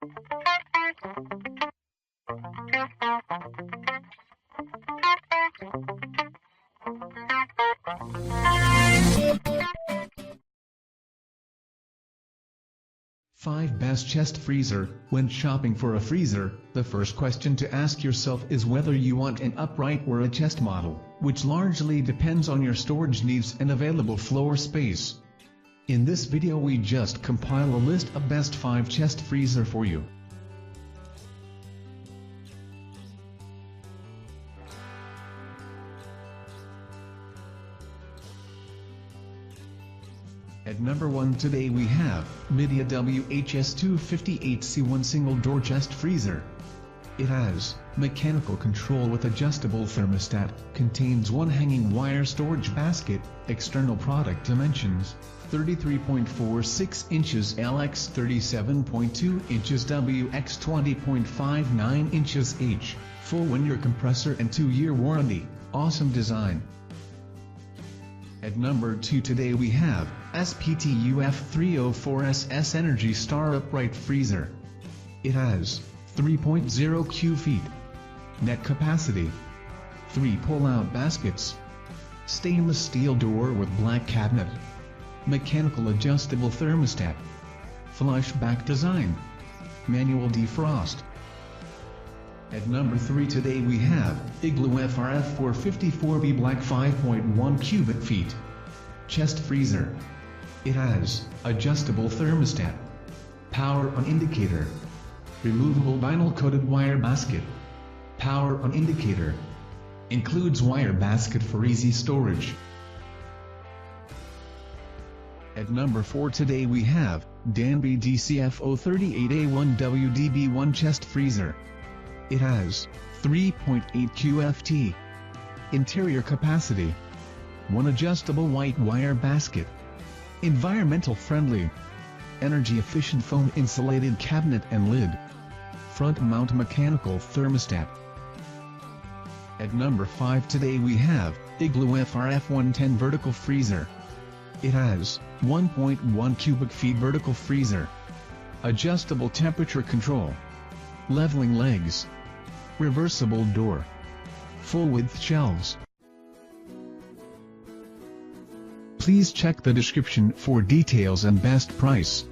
Five best chest freezer. When shopping for a freezer, the first question to ask yourself is whether you want an upright or a chest model, which largely depends on your storage needs and available floor space. In this video we just compile a list of best 5 chest freezer for you. At number 1 today we have Midea WHS258C1 single door chest freezer. It has mechanical control with adjustable thermostat, contains one hanging wire storage basket, external product dimensions, 33.46 inches LX 37.2 inches WX 20.59 inches H, full 1-year compressor and 2-year warranty, awesome design. At number 2 today we have SPTUF304SS Energy Star Upright Freezer. It has 3.0 cu feet. Net capacity. 3 pull-out baskets. Stainless steel door with black cabinet. Mechanical adjustable thermostat. Flush back design. Manual defrost. At number 3 today we have Igloo FRF454B Black 5.1 cubic feet. Chest freezer. It has adjustable thermostat. Power on indicator. Removable vinyl coated wire basket. Power on indicator. Includes wire basket for easy storage. At number 4 today we have Danby DCF038A1 WDB1 chest freezer. It has 3.8 QFT. Interior capacity. 1 adjustable white wire basket. Environmental friendly. Energy efficient foam insulated cabinet and lid. Front mount mechanical thermostat. At number 5 today we have Igloo FRF110 vertical freezer. It has 1.1 cubic feet vertical freezer. Adjustable temperature control. Leveling legs. Reversible door. Full width shelves. Please check the description for details and best price.